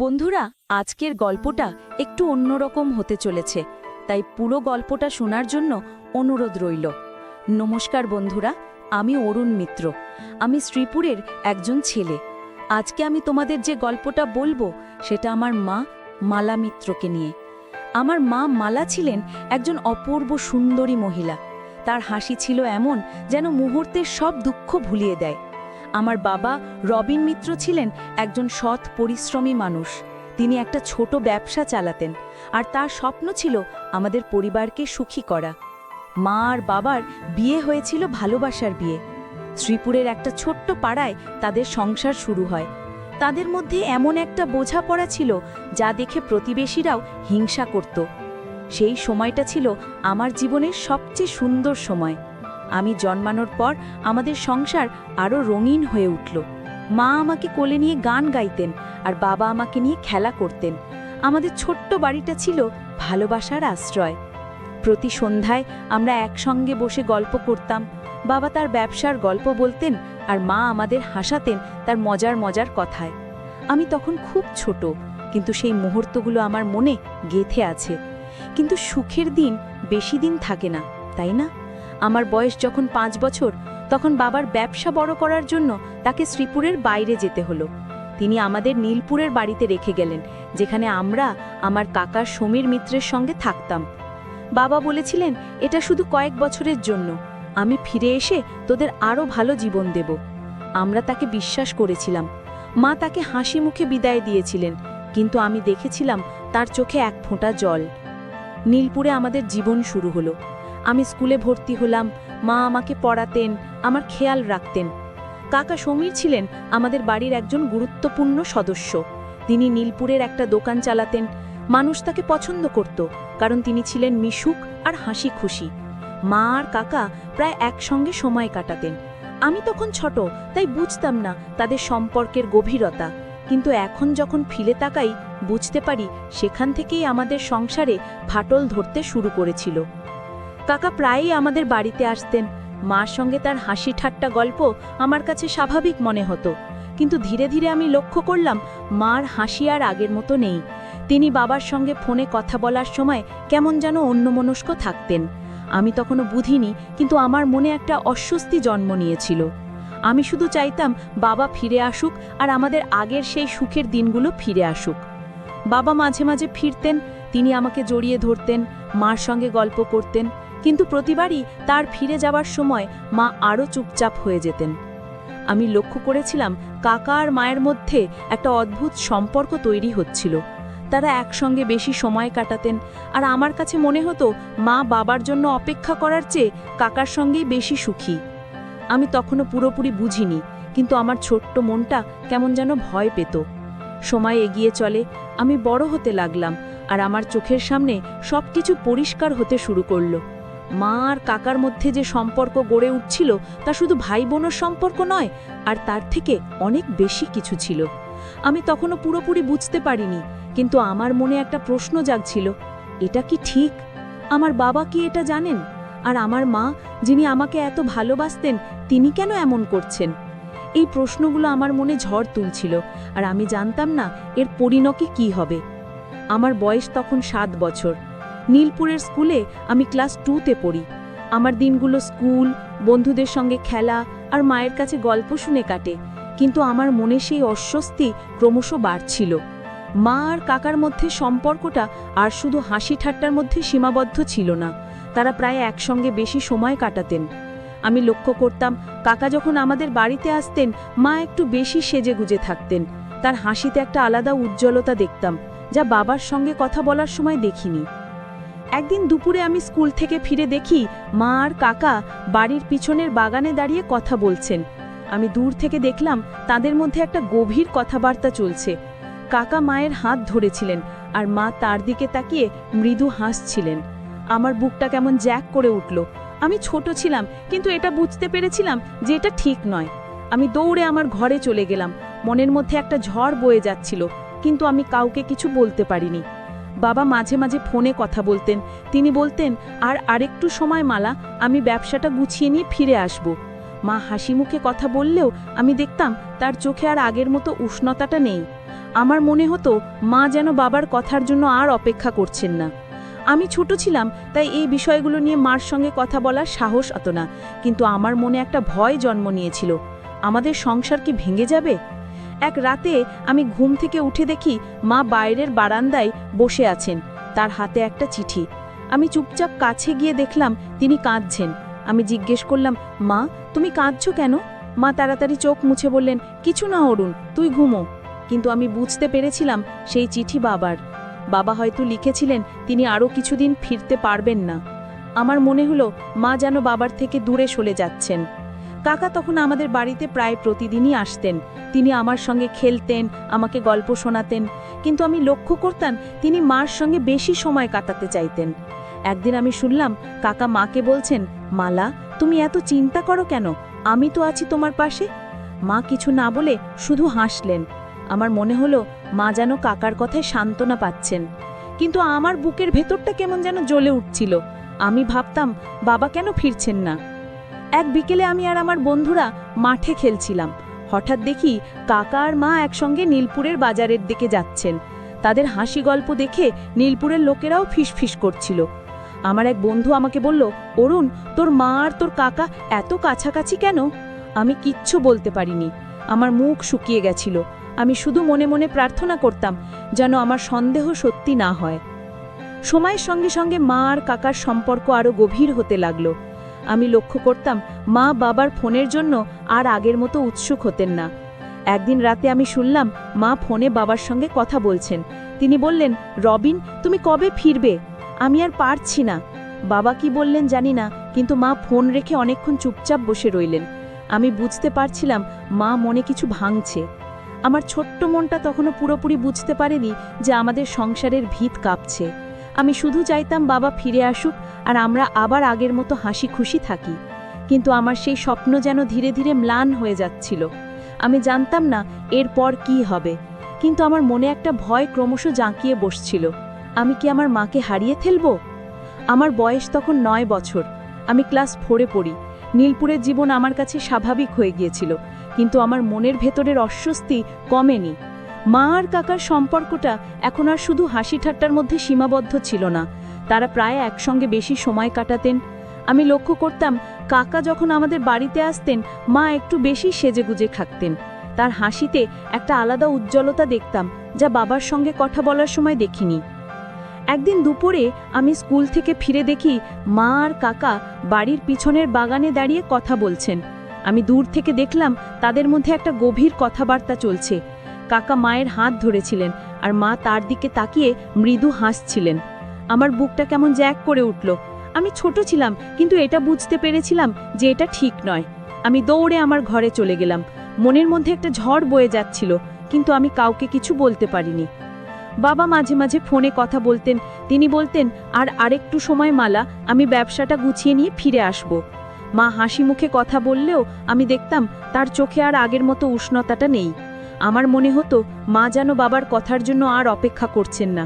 বন্ধুরা, আজকের গল্পটা একটু অন্যরকম হতে চলেছে, তাই পুরো গল্পটা শোনার জন্য অনুরোধ রইল। নমস্কার বন্ধুরা, আমি অরুণ মিত্র। আমি শ্রীপুরের একজন ছেলে। আজকে আমি তোমাদের যে গল্পটা বলবো সেটা আমার মা মালা মিত্রকে নিয়ে। আমার মা মালা ছিলেন একজন অপূর্ব সুন্দরী মহিলা। তার হাসি ছিল এমন যেন মুহূর্তের সব দুঃখ ভুলিয়ে দেয়। আমার বাবা রবিন মিত্র ছিলেন একজন সৎ পরিশ্রমী মানুষ। তিনি একটা ছোট ব্যবসা চালাতেন, আর তার স্বপ্ন ছিল আমাদের পরিবারকে সুখী করা। মা আর বাবার বিয়ে হয়েছিল ভালোবাসার বিয়ে। শ্রীপুরের একটা ছোট্ট পাড়ায় তাদের সংসার শুরু হয়। তাদের মধ্যে এমন একটা বোঝাপড়া ছিল যা দেখে প্রতিবেশীরাও হিংসা করত। সেই সময়টা ছিল আমার জীবনের সবচেয়ে সুন্দর সময়। আমি জন্মানোর পর আমাদের সংসার আরও রঙিন হয়ে উঠল। মা আমাকে কোলে নিয়ে গান গাইতেন, আর বাবা আমাকে নিয়ে খেলা করতেন। আমাদের ছোট্ট বাড়িটা ছিল ভালোবাসার আশ্রয়। প্রতি সন্ধ্যায় আমরা একসঙ্গে বসে গল্প করতাম। বাবা তার ব্যবসার গল্প বলতেন, আর মা আমাদের হাসাতেন তার মজার মজার কথায়। আমি তখন খুব ছোট, কিন্তু সেই মুহূর্তগুলো আমার মনে গেঁথে আছে। কিন্তু সুখের দিন বেশি দিন থাকে না, তাই না? আমার বয়স যখন 5 বছর, তখন বাবার ব্যবসা বড় করার জন্য তাকে শ্রীপুরের বাইরে যেতে হলো। তিনি আমাদের নীলপুরের বাড়িতে রেখে গেলেন, যেখানে আমরা আমার কাকা সমীর মিত্রের সঙ্গে থাকতাম। বাবা বলেছিলেন, এটা শুধু কয়েক বছরের জন্য, আমি ফিরে এসে তোদের আরও ভালো জীবন দেব। আমরা তাকে বিশ্বাস করেছিলাম। মা তাকে হাসি মুখে বিদায় দিয়েছিলেন, কিন্তু আমি দেখেছিলাম তার চোখে এক ফোঁটা জল। নীলপুরে আমাদের জীবন শুরু হলো। আমি স্কুলে ভর্তি হলাম। মা আমাকে পড়াতেন, আমার খেয়াল রাখতেন। কাকা সমীর ছিলেন আমাদের বাড়ির একজন গুরুত্বপূর্ণ সদস্য। তিনি নীলপুরের একটা দোকান চালাতেন। মানুষ তাকে পছন্দ করত, কারণ তিনি ছিলেন মিশুক আর হাসি খুশি। মা আর কাকা প্রায় একসঙ্গে সময় কাটাতেন। আমি তখন ছোট, তাই বুঝতাম না তাদের সম্পর্কের গভীরতা। কিন্তু এখন যখন ফিরে তাকাই, বুঝতে পারি সেখান থেকেই আমাদের সংসারে ফাটল ধরতে শুরু করেছিল। কাকা প্রায়ই আমাদের বাড়িতে আসতেন। মার সঙ্গে তার হাসি ঠাট্টা গল্প আমার কাছে স্বাভাবিক মনে হতো, কিন্তু ধীরে ধীরে আমি লক্ষ্য করলাম মার হাসি আর আগের মতো নেই। তিনি বাবার সঙ্গে ফোনে কথা বলার সময় কেমন যেন অন্যমনস্ক থাকতেন। আমি তখনও বুঝিনি, কিন্তু আমার মনে একটা অস্বস্তি জন্ম নিয়েছিল। আমি শুধু চাইতাম বাবা ফিরে আসুক, আর আমাদের আগের সেই সুখের দিনগুলো ফিরে আসুক। বাবা মাঝে মাঝে ফিরতেন। তিনি আমাকে জড়িয়ে ধরতেন, মার সঙ্গে গল্প করতেন, কিন্তু প্রতিবারই তার ফিরে যাওয়ার সময় মা আরও চুপচাপ হয়ে যেতেন। আমি লক্ষ্য করেছিলাম কাকা আর মায়ের মধ্যে একটা অদ্ভুত সম্পর্ক তৈরি হচ্ছিল। তারা একসঙ্গে বেশি সময় কাটাতেন, আর আমার কাছে মনে হতো মা বাবার জন্য অপেক্ষা করার চেয়ে কাকার সঙ্গেই বেশি সুখী। আমি তখনও পুরোপুরি বুঝিনি, কিন্তু আমার ছোট্ট মনটা কেমন যেন ভয় পেত। সময় এগিয়ে চলে, আমি বড় হতে লাগলাম, আর আমার চোখের সামনে সবকিছু পরিষ্কার হতে শুরু করলো। মা আর কাকার মধ্যে যে সম্পর্ক গড়ে উঠছিল তা শুধু ভাই বোনের সম্পর্ক নয়, আর তার থেকে অনেক বেশি কিছু ছিল। আমি তখনও পুরোপুরি বুঝতে পারিনি, কিন্তু আমার মনে একটা প্রশ্ন জাগছিল, এটা কি ঠিক? আমার বাবা কি এটা জানেন? আর আমার মা, যিনি আমাকে এত ভালোবাসতেন, তিনি কেন এমন করছেন? এই প্রশ্নগুলো আমার মনে ঝড় তুলছিল, আর আমি জানতাম না এর পরিণতি কি হবে। আমার বয়স তখন 7 বছর। নীলপুরের স্কুলে আমি ক্লাস 2তে পড়ি। আমার দিনগুলো স্কুল, বন্ধুদের সঙ্গে খেলা আর মায়ের কাছে গল্প শুনে কাটে, কিন্তু আমার মনে সেই অস্বস্তি ক্রমশ বাড়ছিল। মা আর কাকার মধ্যে সম্পর্কটা আর শুধু হাসি ঠাট্টার মধ্যে সীমাবদ্ধ ছিল না, তারা প্রায় একসঙ্গে বেশি সময় কাটাতেন। আমি লক্ষ্য করতাম কাকা যখন আমাদের বাড়িতে আসতেন, মা একটু বেশি সেজেগুজে থাকতেন। তার হাসিতে একটা আলাদা উজ্জ্বলতা দেখতাম, যা বাবার সঙ্গে কথা বলার সময় দেখিনি। একদিন দুপুরে আমি স্কুল থেকে ফিরে দেখি মা আর কাকা বাড়ির পিছনের বাগানে দাঁড়িয়ে কথা বলছেন। আমি দূর থেকে দেখলাম তাদের মধ্যে একটা গভীর কথাবার্তা চলছে। কাকা মায়ের হাত ধরেছিলেন, আর মা তার দিকে তাকিয়ে মৃদু হাসছিলেন। আমার বুকটা কেমন জ্যাক করে উঠল। আমি ছোট ছিলাম, কিন্তু এটা বুঝতে পেরেছিলাম যে এটা ঠিক নয়। আমি দৌড়ে আমার ঘরে চলে গেলাম। মনের মধ্যে একটা ঝড় বয়ে যাচ্ছিল, কিন্তু আমি কাউকে কিছু বলতে পারিনি। বাবা মাঝে মাঝে ফোনে কথা বলতেন। তিনি বলতেন, আর আরেকটু সময় মালা, আমি ব্যবসাটা গুছিয়ে নিয়ে ফিরে আসব। মা হাসি মুখে কথা বললেও আমি দেখতাম তার চোখে আর আগের মতো উষ্ণতাটা নেই। আমার মনে হতো মা যেন বাবার কথার জন্য আর অপেক্ষা করছেন না। আমি ছোট ছিলাম, তাই এই বিষয়গুলো নিয়ে মার সঙ্গে কথা বলার সাহস হতো না, কিন্তু আমার মনে একটা ভয় জন্ম নিয়েছিল। আমাদের সংসার কি ভেঙে যাবে? এক রাতে আমি ঘুম থেকে উঠে দেখি মা বাইরের বারান্দায় বসে আছেন, তার হাতে একটা চিঠি। আমি চুপচাপ কাছে গিয়ে দেখলাম তিনি কাঁদছেন। আমি জিজ্ঞেস করলাম, মা তুমি কাঁদছো কেন? মা তাড়াতাড়ি চোখ মুছে বললেন, কিছু না অরুণ, তুই ঘুমো। কিন্তু আমি বুঝতে পেরেছিলাম সেই চিঠি বাবার। বাবা হয়তো লিখেছিলেন তিনি আরও কিছুদিন ফিরতে পারবেন না। আমার মনে হলো মা যেন বাবার থেকে দূরে সরে যাচ্ছেন। কাকা তখন আমাদের বাড়িতে প্রায় প্রতিদিনই আসতেন। তিনি আমার সঙ্গে খেলতেন, আমাকে গল্প শোনাতেন, কিন্তু আমি লক্ষ্য করতাম তিনি মার সঙ্গে বেশি সময় কাটাতে চাইতেন। একদিন আমি শুনলাম কাকা মাকে বলছেন, মালা তুমি এত চিন্তা করো কেন, আমি তো আছি তোমার পাশে। মা কিছু না বলে শুধু হাসলেন। আমার মনে হলো মা যেন কাকার কথায় সান্ত্বনা পাচ্ছেন, কিন্তু আমার বুকের ভেতরটা কেমন যেন জ্বলে উঠছিল। আমি ভাবতাম বাবা কেন ফিরছেন না। এক বিকেলে আমি আর আমার বন্ধুরা মাঠে খেলছিলাম। হঠাৎ দেখি কাকা আর মা একসঙ্গে নীলপুরের বাজারের দিকে যাচ্ছেন। তাদের হাসি গল্প দেখে নীলপুরের লোকেরাও ফিসফিস করছিল। আমার এক বন্ধু আমাকে বলল, অরুণ তোর মা আর তোর কাকা এত কাছাকাছি কেন? আমি কিচ্ছু বলতে পারিনি, আমার মুখ শুকিয়ে গেছিল। আমি শুধু মনে মনে প্রার্থনা করতাম যেন আমার সন্দেহ সত্যি না হয়। সময়ের সঙ্গে সঙ্গে মা আর কাকার সম্পর্ক আরও গভীর হতে লাগলো। আমি লক্ষ্য করতাম মা বাবার ফোনের জন্য আর আগের মতো উৎসুক হতেন না। একদিন রাতে আমি শুনলাম মা ফোনে বাবার সঙ্গে কথা বলছেন। তিনি বললেন, রবিন তুমি কবে ফিরবে? আমি আর পারছি না। বাবা কি বললেন জানি না, কিন্তু মা ফোন রেখে অনেকক্ষণ চুপচাপ বসে রইলেন। আমি বুঝতে পারছিলাম মা মনে কিছু ভাঙছে। আমার ছোট্ট মনটা তখনও পুরোপুরি বুঝতে পারেনি যে আমাদের সংসারের ভিত কাঁপছে। আমি শুধু চাইতাম বাবা ফিরে আসুক আর আমরা আবার আগের মতো হাসি খুশি থাকি, কিন্তু আমার সেই স্বপ্ন যেন ধীরে ধীরে ম্লান হয়ে যাচ্ছিল। আমি জানতাম না এরপর কি হবে, কিন্তু আমার মনে একটা ভয় ক্রমশ জাঁকিয়ে বসছিল। আমি কি আমার মাকে হারিয়ে ফেলব? আমার বয়স তখন 9 বছর। আমি ক্লাস 4-এ পড়ি। নীলপুরের জীবন আমার কাছে স্বাভাবিক হয়ে গিয়েছিল, কিন্তু আমার মনের ভেতরের অস্বস্তি কমেনি। মা আর কাকার সম্পর্কটা এখন আর শুধু হাসি ঠাট্টার মধ্যে সীমাবদ্ধ ছিল না, তারা প্রায় একসঙ্গে বেশি সময় কাটাতেন। আমি লক্ষ্য করতাম কাকা যখন আমাদের বাড়িতে আসতেন মা একটু বেশি সেজেগুজে থাকতেন। তার হাসিতে একটা আলাদা উজ্জ্বলতা দেখতাম, যা বাবার সঙ্গে কথা বলার সময় দেখিনি। একদিন দুপুরে আমি স্কুল থেকে ফিরে দেখি মা আর কাকা বাড়ির পিছনের বাগানে দাঁড়িয়ে কথা বলছেন। আমি দূর থেকে দেখলাম তাদের মধ্যে একটা গভীর কথাবার্তা চলছে। কাকা মায়ের হাত ধরেছিলেন আর মা তার দিকে তাকিয়ে মৃদু হাসছিলেন। আমার বুকটা কেমন জ্যাক করে উঠল। আমি ছোট ছিলাম, কিন্তু এটা বুঝতে পেরেছিলাম যে এটা ঠিক নয়। আমি দৌড়ে আমার ঘরে চলে গেলাম। মনের মধ্যে একটা ঝড় বয়ে যাচ্ছিল, কিন্তু আমি কাউকে কিছু বলতে পারিনি। বাবা মাঝে মাঝে ফোনে কথা বলতেন। তিনি বলতেন, আর আরেকটু সময় মালা, আমি ব্যবসাটা গুছিয়ে নিয়ে ফিরে আসব। মা হাসি মুখে কথা বললেও আমি দেখতাম তার চোখে আর আগের মতো উষ্ণতাটা নেই। আমার মনে হতো মা যেন বাবার কথার জন্য আর অপেক্ষা করছেন না।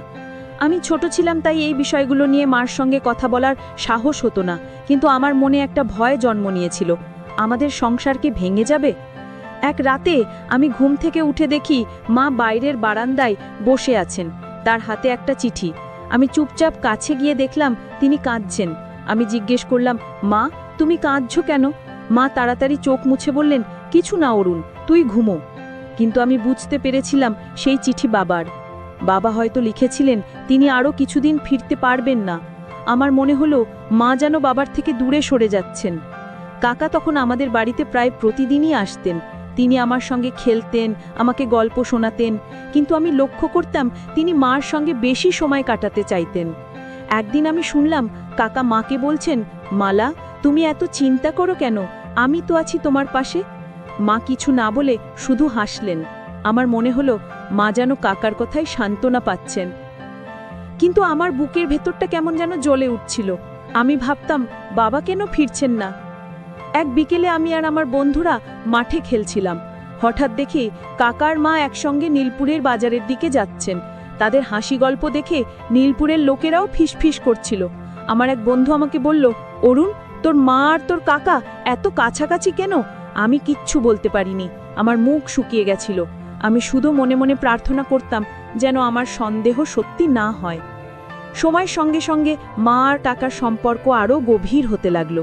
আমি ছোট ছিলাম, তাই এই বিষয়গুলো নিয়ে মার সঙ্গে কথা বলার সাহস হতো না, কিন্তু আমার মনে একটা ভয় জন্ম নিয়েছিল, আমাদের সংসার কি ভেঙে যাবে? এক রাতে আমি ঘুম থেকে উঠে দেখি মা বাইরের বারান্দায় বসে আছেন, তার হাতে একটা চিঠি। আমি চুপচাপ কাছে গিয়ে দেখলাম তিনি কাঁদছেন। আমি জিজ্ঞেস করলাম, মা তুমি কাঁদছো কেন? মা তাড়াতাড়ি চোখ মুছে বললেন, কিছু না অরুণ, তুই ঘুমো। কিন্তু আমি বুঝতে পেরেছিলাম সেই চিঠি বাবার। বাবা হয়তো লিখেছিলেন তিনি আরও কিছুদিন ফিরতে পারবেন না। আমার মনে হলো মা যেন বাবার থেকে দূরে সরে যাচ্ছেন। কাকা তখন আমাদের বাড়িতে প্রায় প্রতিদিনই আসতেন। তিনি আমার সঙ্গে খেলতেন, আমাকে গল্প শোনাতেন, কিন্তু আমি লক্ষ্য করতাম তিনি মার সঙ্গে বেশি সময় কাটাতে চাইতেন। একদিন আমি শুনলাম কাকা মাকে বলছেন, মালা তুমি এত চিন্তা করো কেন, আমি তো আছি তোমার পাশে। মা কিছু না বলে শুধু হাসলেন। আমার মনে হলো মা যেন কাকার কথায় সান্ত্বনা পাচ্ছেন, কিন্তু আমার বুকের ভেতরটা কেমন যেন জ্বলে উঠছিল। আমি ভাবতাম বাবা কেন ফিরছেন না। এক বিকেলে আমি আর আমার বন্ধুরা মাঠে খেলছিলাম। হঠাৎ দেখি কাকার মা একসঙ্গে নীলপুরের বাজারের দিকে যাচ্ছেন। তাদের হাসি গল্প দেখে নীলপুরের লোকেরাও ফিসফিস করছিল। আমার এক বন্ধু আমাকে বলল, অরুণ তোর মা আর তোর কাকা এত কাছাকাছি কেন? আমি কিচ্ছু বলতে পারিনি, আমার মুখ শুকিয়ে গেছিল। আমি শুধু মনে মনে প্রার্থনা করতাম যেন আমার সন্দেহ সত্যি না হয়। সময়ের সঙ্গে সঙ্গে মা আর টাকার সম্পর্ক আরও গভীর হতে লাগলো।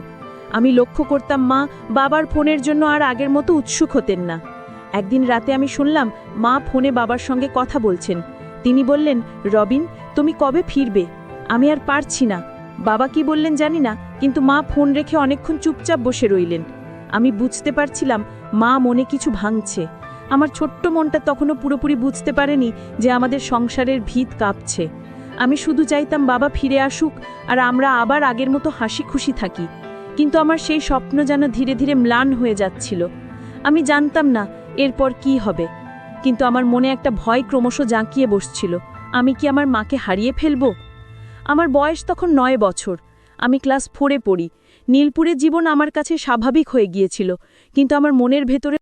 আমি লক্ষ্য করতাম মা বাবার ফোনের জন্য আর আগের মতো উৎসুক হতেন না। একদিন রাতে আমি শুনলাম মা ফোনে বাবার সঙ্গে কথা বলছেন। তিনি বললেন, রবিন, তুমি কবে ফিরবে? আমি আর পারছি না। বাবা কি বললেন জানি না, কিন্তু মা ফোন রেখে অনেকক্ষণ চুপচাপ বসে রইলেন। আমি বুঝতে পারছিলাম মা মনে কিছু ভাঙছে। আমার ছোট্ট মনটা তখনও পুরোপুরি বুঝতে পারেনি যে আমাদের সংসারের ভিত কাঁপছে। আমি শুধু চাইতাম বাবা ফিরে আসুক আর আমরা আবার আগের মতো হাসি খুশি থাকি। কিন্তু আমার সেই স্বপ্ন যেন ধীরে ধীরে ম্লান হয়ে যাচ্ছিল। আমি জানতাম না এরপর কি হবে, কিন্তু আমার মনে একটা ভয় ক্রমশ জাঁকিয়ে বসছিল। আমি কি আমার মাকে হারিয়ে ফেলব? আমার বয়স তখন 9 বছর। আমি ক্লাস 4-এ পড়ি। নীলপুরের জীবন আমার কাছে স্বাভাবিক হয়ে গিয়েছিল, কিন্তু আমার মনের ভেতরে